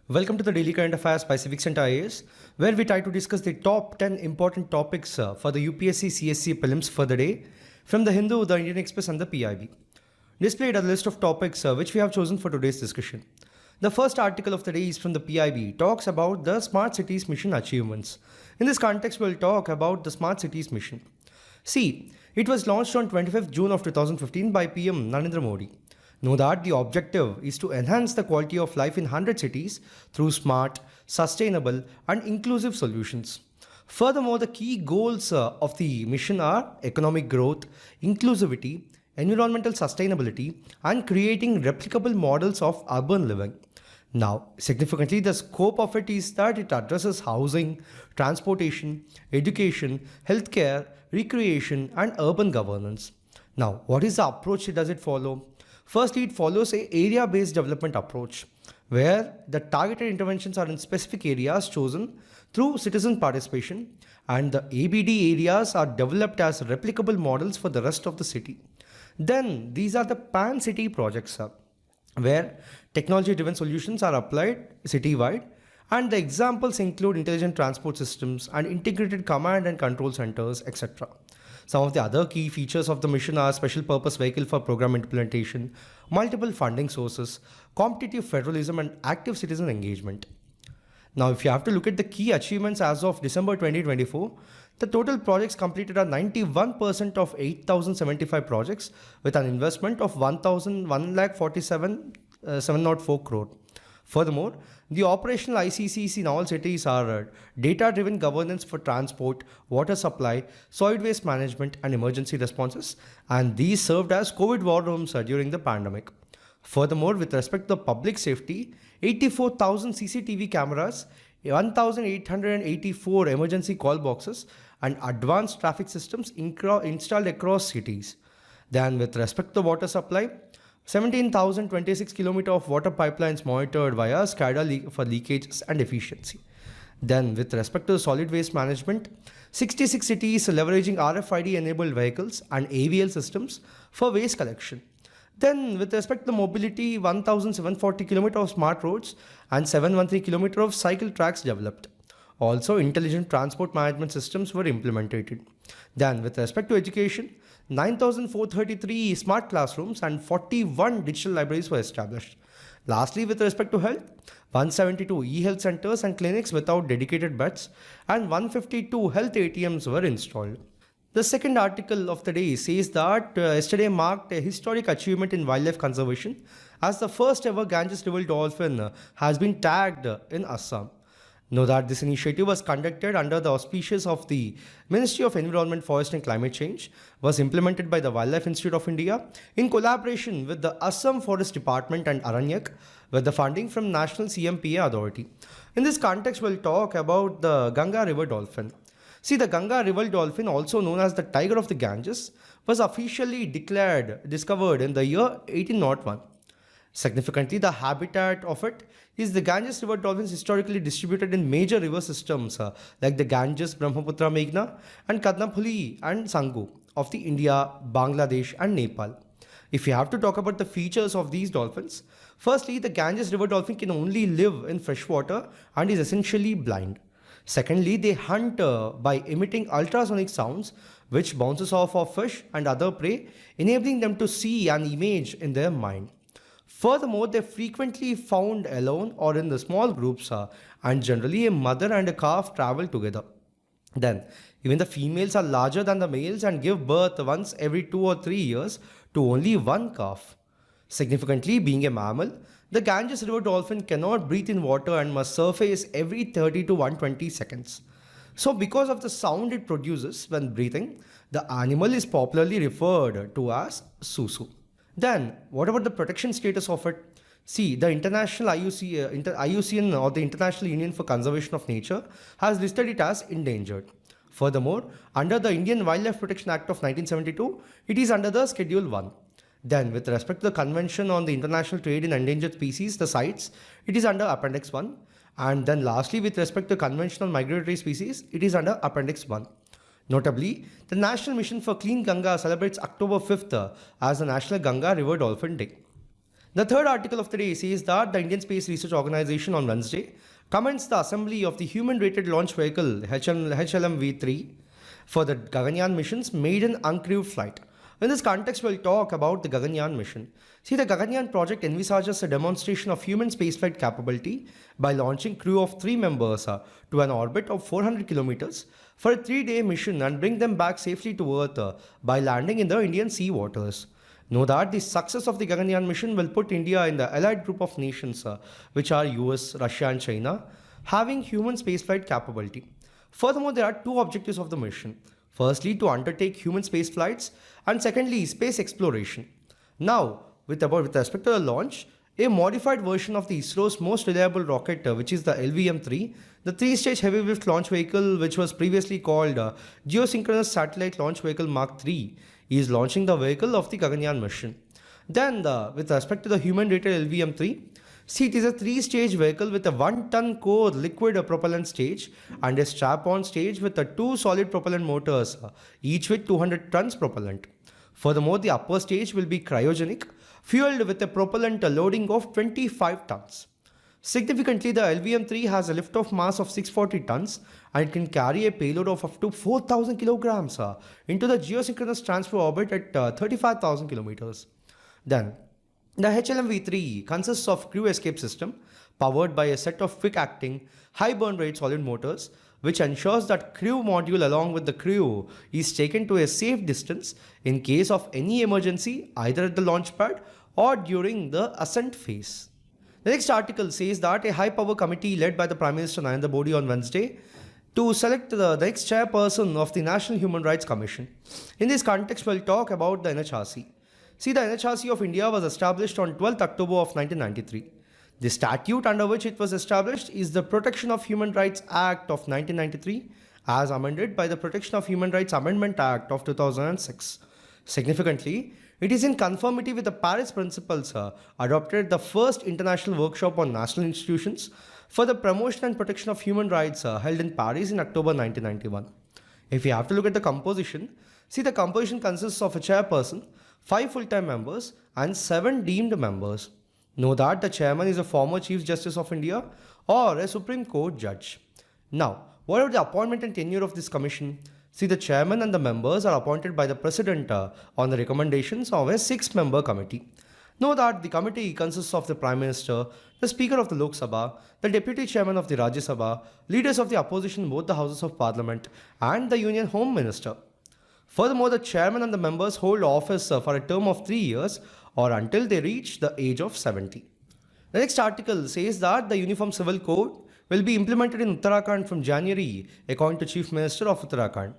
Welcome to the Daily Current Affairs by Civics Center IAS, where we try to discuss the top 10 important topics for the UPSC CSE Prelims for the day from the Hindu, the Indian Express and the PIB. Displayed a list of topics which we have chosen for today's discussion. The first article of the day is from the PIB, talks about the Smart Cities Mission achievements. In this context, we'll talk about the Smart Cities Mission. See, it was launched on 25th June of 2015 by PM Narendra Modi. Know that the objective is to enhance the quality of life in 100 cities through smart, sustainable and inclusive solutions. Furthermore, the key goals of the mission are economic growth, inclusivity, environmental sustainability and creating replicable models of urban living. Now, significantly, the scope of it is that it addresses housing, transportation, education, healthcare, recreation and urban governance. Now, what is the approach does it follow? Firstly, it follows an area-based development approach, where the targeted interventions are in specific areas chosen through citizen participation, and the ABD areas are developed as replicable models for the rest of the city. Then, these are the pan-city projects, where technology-driven solutions are applied city-wide, and the examples include intelligent transport systems and integrated command and control centers, etc. Some of the other key features of the mission are special purpose vehicle for program implementation, multiple funding sources, competitive federalism and active citizen engagement. Now, if you have to look at the key achievements as of December 2024, the total projects completed are 91% of 8,075 projects with an investment of 1,147,704 crore. Furthermore, the operational ICCs in all cities are data-driven governance for transport, water supply, solid waste management and emergency responses, and these served as COVID war rooms during the pandemic. Furthermore, with respect to public safety, 84,000 CCTV cameras, 1,884 emergency call boxes and advanced traffic systems installed across cities. Then with respect to water supply, 17,026 km of water pipelines monitored via SCADA for leakages and efficiency. Then with respect to solid waste management, 66 cities leveraging RFID enabled vehicles and AVL systems for waste collection. Then with respect to mobility, 1,740 km of smart roads and 713 km of cycle tracks developed. Also, intelligent transport management systems were implemented. Then with respect to education, 9,433 smart classrooms and 41 digital libraries were established. Lastly, with respect to health, 172 e-health centers and clinics without dedicated beds and 152 health ATMs were installed. The second article of the day says that yesterday marked a historic achievement in wildlife conservation as the first ever Ganges River dolphin has been tagged in Assam. Know that this initiative was conducted under the auspices of the Ministry of Environment, Forest and Climate Change, was implemented by the Wildlife Institute of India in collaboration with the Assam Forest Department and Aranyak with the funding from National CMPA Authority. In this context, we'll talk about the Ganga River dolphin. See, the Ganga River dolphin, also known as the Tiger of the Ganges, was officially discovered in the year 1801. Significantly, the habitat of it is the Ganges River dolphins historically distributed in major river systems like the Ganges, Brahmaputra, Meghna and Kadnaphuli and Sangu of the India, Bangladesh and Nepal. If you have to talk about the features of these dolphins, firstly, the Ganges River dolphin can only live in freshwater and is essentially blind. Secondly, they hunt by emitting ultrasonic sounds which bounces off of fish and other prey, enabling them to see an image in their mind. Furthermore, they're frequently found alone or in the small groups and generally a mother and a calf travel together. Then, even the females are larger than the males and give birth once every 2 or 3 years to only one calf. Significantly, being a mammal, the Ganges River dolphin cannot breathe in water and must surface every 30 to 120 seconds. So, because of the sound it produces when breathing, the animal is popularly referred to as Susu. Then, what about the protection status of it? See, the International IUCN or the International Union for Conservation of Nature has listed it as endangered. Furthermore, under the Indian Wildlife Protection Act of 1972, it is under the Schedule 1. Then, with respect to the Convention on the International Trade in Endangered Species, the CITES, it is under Appendix 1. And then lastly, with respect to Convention on Migratory Species, it is under Appendix 1. Notably, the National Mission for Clean Ganga celebrates October 5th as the National Ganga River Dolphin Day. The third article of the day says that the Indian Space Research Organization on Wednesday commenced the assembly of the human-rated launch vehicle HLMV-3 for the Gaganyaan mission's maiden uncrewed flight. In this context, we'll talk about the Gaganyaan mission. See, the Gaganyaan project envisages a demonstration of human spaceflight capability by launching crew of 3 members to an orbit of 400 kilometers for a 3-day mission and bring them back safely to Earth by landing in the Indian sea waters. Know that the success of the Gaganyaan mission will put India in the allied group of nations, which are US, Russia and China, having human spaceflight capability. Furthermore, there are 2 objectives of the mission. Firstly, to undertake human space flights, and secondly, space exploration. Now, with respect to the launch, a modified version of the ISRO's most reliable rocket, which is the LVM-3, the 3-stage heavy lift launch vehicle, which was previously called Geosynchronous Satellite Launch Vehicle Mark III, is launching the vehicle of the Gaganyaan mission. Then, with respect to the human-rated LVM-3, see, it is a 3-stage vehicle with a 1-ton core liquid propellant stage and a strap-on stage with 2 solid propellant motors, each with 200 tons propellant. Furthermore, the upper stage will be cryogenic, fueled with a propellant loading of 25 tons. Significantly, the LVM-3 has a lift-off mass of 640 tons and it can carry a payload of up to 4,000 kilograms into the geosynchronous transfer orbit at 35,000 kilometers. Then, the HLMV-3 consists of crew escape system powered by a set of quick-acting, high burn rate solid motors, which ensures that crew module along with the crew is taken to a safe distance in case of any emergency either at the launch pad or during the ascent phase. The next article says that a high-power committee led by the Prime Minister Narendra Modi on Wednesday to select the next chairperson of the National Human Rights Commission. In this context, we'll talk about the NHRC. See, the NHRC of India was established on 12th October of 1993. The statute under which it was established is the Protection of Human Rights Act of 1993 as amended by the Protection of Human Rights Amendment Act of 2006. Significantly, it is in conformity with the Paris Principles adopted the first international workshop on national institutions for the promotion and protection of human rights held in Paris in October 1991. If you have to look at the composition, see, the composition consists of a chairperson, 5 full-time members and 7 deemed members. Know that the chairman is a former Chief Justice of India or a Supreme Court judge. Now, what about the appointment and tenure of this commission? See, the chairman and the members are appointed by the president on the recommendations of a 6-member committee. Know that the committee consists of the Prime Minister, the Speaker of the Lok Sabha, the Deputy Chairman of the Rajya Sabha, leaders of the opposition in both the Houses of Parliament, and the Union Home Minister. Furthermore, the chairman and the members hold office for a term of 3 years or until they reach the age of 70. The next article says that the Uniform Civil Code will be implemented in Uttarakhand from January, according to Chief Minister of Uttarakhand.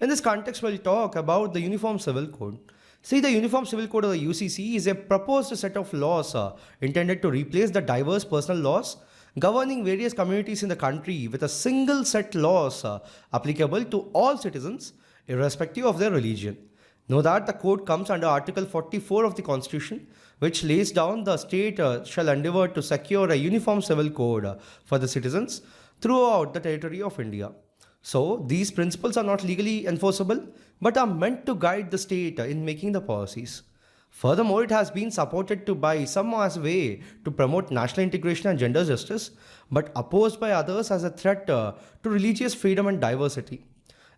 In this context, we'll talk about the Uniform Civil Code. See, the Uniform Civil Code of the UCC is a proposed set of laws intended to replace the diverse personal laws governing various communities in the country with a single set laws applicable to all citizens irrespective of their religion. Know that the code comes under Article 44 of the Constitution, which lays down the state shall endeavour to secure a uniform civil code for the citizens throughout the territory of India. So, these principles are not legally enforceable, but are meant to guide the state in making the policies. Furthermore, it has been supported by some as a way to promote national integration and gender justice, but opposed by others as a threat to religious freedom and diversity.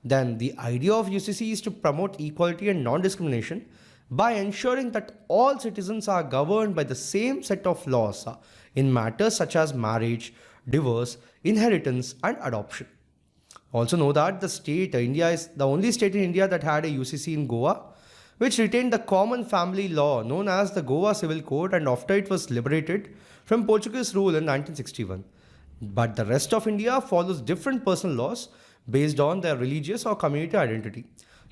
Then the idea of UCC is to promote equality and non-discrimination by ensuring that all citizens are governed by the same set of laws in matters such as marriage, divorce, inheritance and adoption. Also know that India is the only state in India that had a UCC in Goa, which retained the common family law known as the Goa Civil Code, and after it was liberated from Portuguese rule in 1961. But the rest of India follows different personal laws based on their religious or community identity.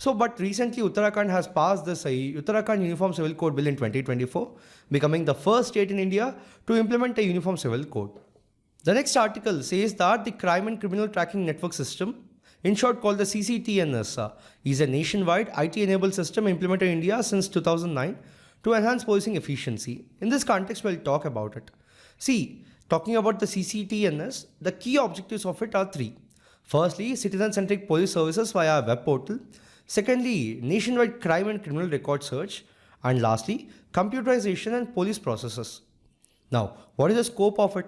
But recently Uttarakhand has passed this Uttarakhand Uniform Civil Code Bill in 2024, becoming the first state in India to implement a Uniform Civil Code. The next article says that the Crime and Criminal Tracking Network System, in short called the CCTNS, is a nationwide IT-enabled system implemented in India since 2009 to enhance policing efficiency. In this context, we'll talk about it. See, talking about the CCTNS, the key objectives of it are 3. Firstly, citizen-centric police services via a web portal. Secondly, nationwide crime and criminal record search. And lastly, computerization and police processes. Now, what is the scope of it?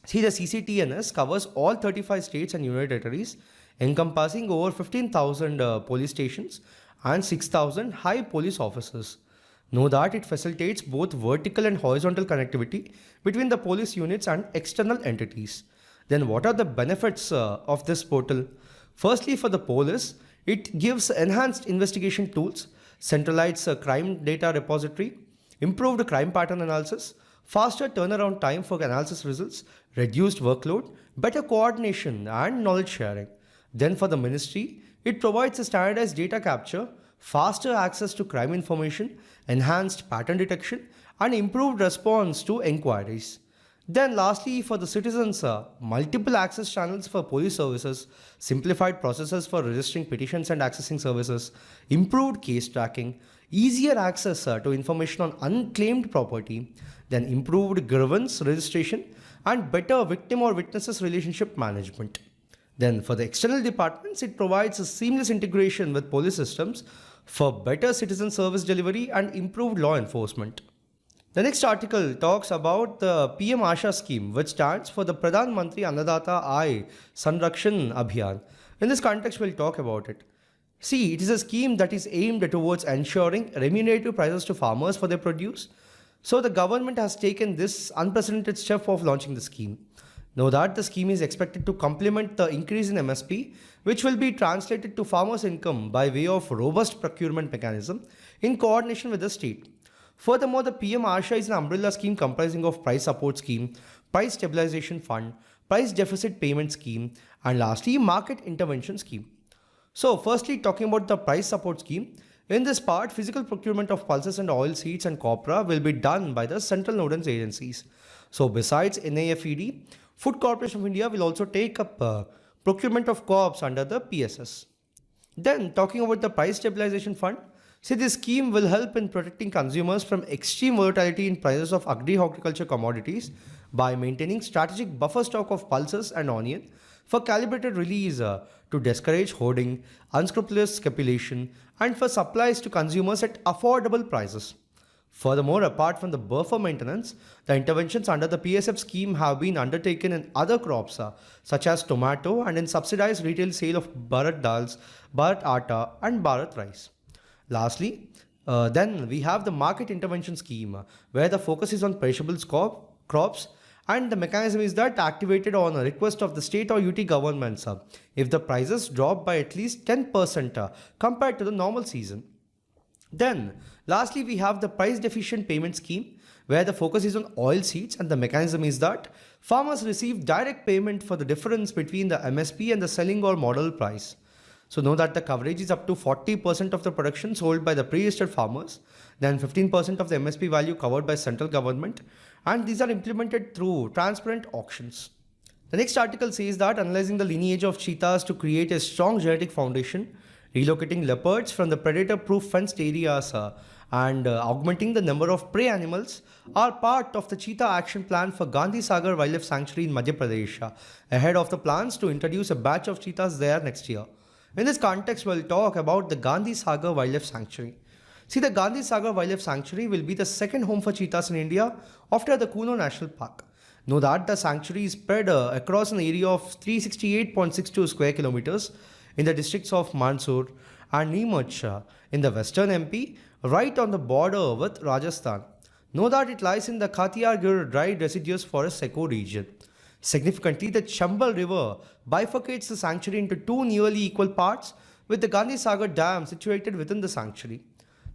See, the CCTNS covers all 35 states and union territories, encompassing over 15,000 police stations and 6,000 high police officers. Know that it facilitates both vertical and horizontal connectivity between the police units and external entities. Then what are the benefits of this portal? Firstly, for the police, it gives enhanced investigation tools, centralized crime data repository, improved crime pattern analysis, faster turnaround time for analysis results, reduced workload, better coordination and knowledge sharing. Then for the ministry, it provides a standardized data capture, faster access to crime information, enhanced pattern detection, and improved response to inquiries. Then lastly, for the citizens, multiple access channels for police services, simplified processes for registering petitions and accessing services, improved case tracking, easier access to information on unclaimed property, then improved grievance registration, and better victim or witnesses relationship management. Then for the external departments, it provides a seamless integration with police systems for better citizen service delivery and improved law enforcement. The next article talks about the PM-AASHA scheme, which stands for the Pradhan Mantri Annadata SanraksHan Abhiyan. In this context, we'll talk about it. See, it is a scheme that is aimed towards ensuring remunerative prices to farmers for their produce. So the government has taken this unprecedented step of launching the scheme. Know that the scheme is expected to complement the increase in MSP, which will be translated to farmers' income by way of robust procurement mechanism in coordination with the state. Furthermore, the PM-AASHA is an umbrella scheme comprising of price support scheme, price stabilization fund, price deficit payment scheme, and lastly, market intervention scheme. So, firstly, talking about the price support scheme, in this part, physical procurement of pulses and oil seeds and copra will be done by the central nodal agencies. So, besides NAFED, Food Corporation of India will also take up procurement of co-ops under the PSS. Then, talking about the price stabilization fund, see, this scheme will help in protecting consumers from extreme volatility in prices of agri-horticulture commodities by maintaining strategic buffer stock of pulses and onion for calibrated release to discourage hoarding, unscrupulous speculation, and for supplies to consumers at affordable prices. Furthermore, apart from the buffer maintenance, the interventions under the PSF scheme have been undertaken in other crops such as tomato and in subsidized retail sale of Bharat dals, Bharat atta, and Bharat rice. Lastly, then we have the market intervention scheme where the focus is on perishable crops, and the mechanism is that activated on a request of the state or UT governments if the prices drop by at least 10% compared to the normal season. Then, lastly, we have the price deficient payment scheme where the focus is on oil seeds, and the mechanism is that farmers receive direct payment for the difference between the MSP and the selling or model price. So know that the coverage is up to 40% of the production sold by the pre-registered farmers, then 15% of the MSP value covered by central government, and these are implemented through transparent auctions. The next article says that analyzing the lineage of cheetahs to create a strong genetic foundation, relocating leopards from the predator-proof fenced areas and augmenting the number of prey animals are part of the Cheetah Action Plan for Gandhi Sagar Wildlife Sanctuary in Madhya Pradesh, ahead of the plans to introduce a batch of cheetahs there next year. In this context, we'll talk about the Gandhi Sagar Wildlife Sanctuary. See, the Gandhi Sagar Wildlife Sanctuary will be the second home for cheetahs in India after the Kuno National Park. Know that the sanctuary is spread across an area of 368.62 square kilometers in the districts of Mandsaur and Neemuch in the western MP, right on the border with Rajasthan. Know that it lies in the Khatiyar dry deciduous forest ecoregion. Significantly, the Chambal River bifurcates the sanctuary into two nearly equal parts, with the Gandhi Sagar Dam situated within the sanctuary.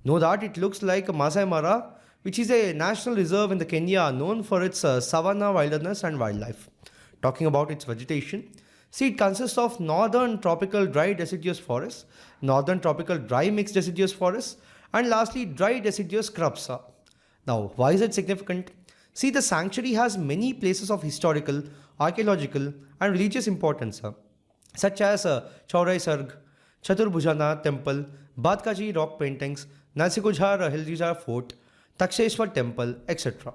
Know that it looks like a Masai Mara, which is a national reserve in the Kenya known for its savanna wilderness and wildlife. Talking about its vegetation, see, it consists of northern tropical dry deciduous forests, northern tropical dry mixed deciduous forests, and lastly dry deciduous scrubs. Now, why is it significant? See, the sanctuary has many places of historical, archaeological, and religious importance, such as Chaurai Sarg, Chaturbhujanath Temple, Badkaji rock paintings, Nasikujhar Hildija Fort, Taksheshwar Temple, etc.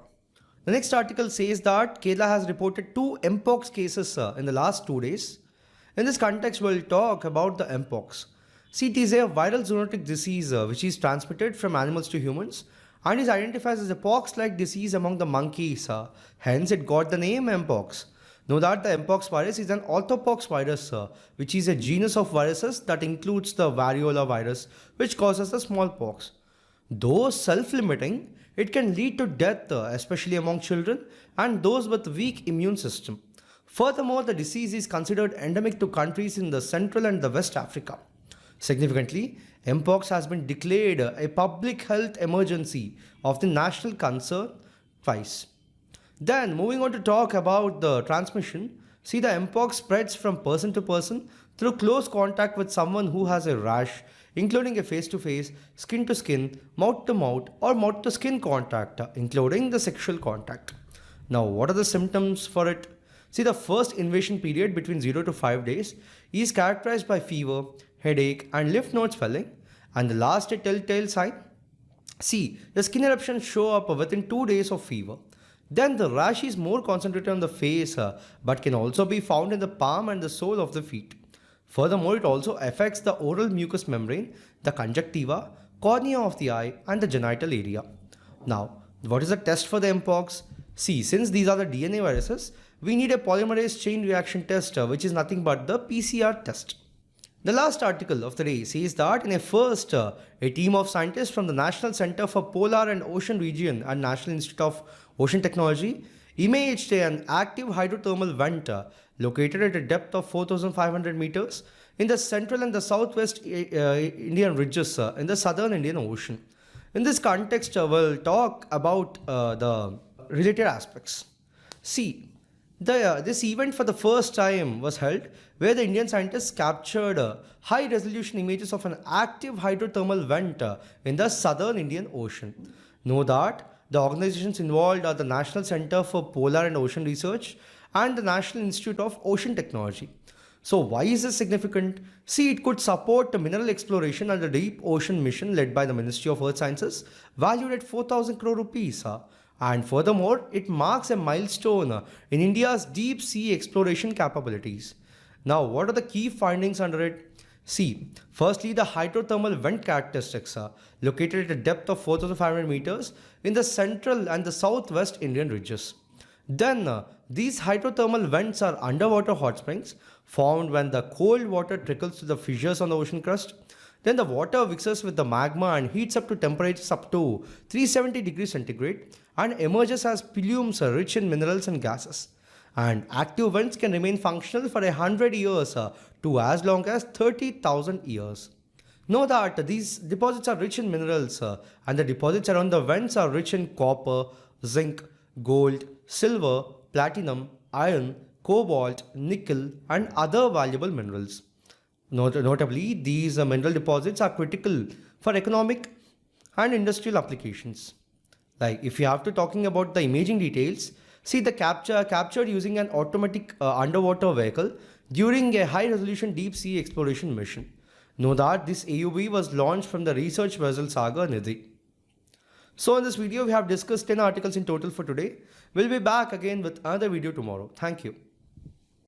The next article says that Kerala has reported 2 MPOX cases in the last 2 days. In this context, we'll talk about the MPOX. See, it is a viral zoonotic disease which is transmitted from animals to humans and is identified as a pox-like disease among the monkeys. Hence, it got the name MPOX. Know that the MPOX virus is an orthopox virus, which is a genus of viruses that includes the variola virus, which causes the smallpox. Though self-limiting, it can lead to death, especially among children and those with weak immune system. Furthermore, the disease is considered endemic to countries in the Central and the West Africa. Significantly, MPOX has been declared a public health emergency of the national concern twice. Then, moving on to talk about the transmission, see the MPOX spreads from person to person through close contact with someone who has a rash, including a face-to-face, skin-to-skin, mouth-to-mouth or mouth-to-skin contact, including the sexual contact. Now, what are the symptoms for it? See, the first invasion period between 0 to 5 days is characterized by fever, headache and lymph node swelling, and the last telltale sign. See, the skin eruptions show up within 2 days of fever. Then the rash is more concentrated on the face but can also be found in the palm and the sole of the feet. Furthermore, it also affects the oral mucous membrane, the conjunctiva, cornea of the eye and the genital area. Now, what is the test for the MPOX? See, since these are the DNA viruses, we need a polymerase chain reaction test which is nothing but the PCR test. The last article of the day says that in a first, a team of scientists from the National Center for Polar and Ocean Region and National Institute of Ocean Technology imaged an active hydrothermal vent located at a depth of 4,500 meters in the central and the southwest Indian ridges in the southern Indian Ocean. In this context, we'll talk about the related aspects. See, this event for the first time was held where the Indian scientists captured high resolution images of an active hydrothermal vent in the southern Indian Ocean. Know that the organizations involved are the National Center for Polar and Ocean Research and the National Institute of Ocean Technology. So why is this significant? See, it could support the mineral exploration and the deep ocean mission led by the Ministry of Earth Sciences, valued at 4,000 crore rupees. And furthermore, it marks a milestone in India's deep sea exploration capabilities. Now, what are the key findings under it? See, firstly, the hydrothermal vent characteristics are located at a depth of 4,500 meters in the central and the southwest Indian ridges. Then, these hydrothermal vents are underwater hot springs formed when the cold water trickles to the fissures on the ocean crust. Then the water mixes with the magma and heats up to temperatures up to 370 degrees centigrade and emerges as plumes rich in minerals and gases. And active vents can remain functional for 100 years to as long as 30,000 years. Know that these deposits are rich in minerals and the deposits around the vents are rich in copper, zinc, gold, silver, platinum, iron, cobalt, nickel and other valuable minerals. Notably, these mineral deposits are critical for economic and industrial applications. Like if you have to talking about the imaging details, see the captured using an automatic underwater vehicle during a high resolution deep sea exploration mission. Know that this AUV was launched from the research vessel Sagar. So in this video we have discussed 10 articles in total for today. We'll be back again with another video tomorrow. Thank you.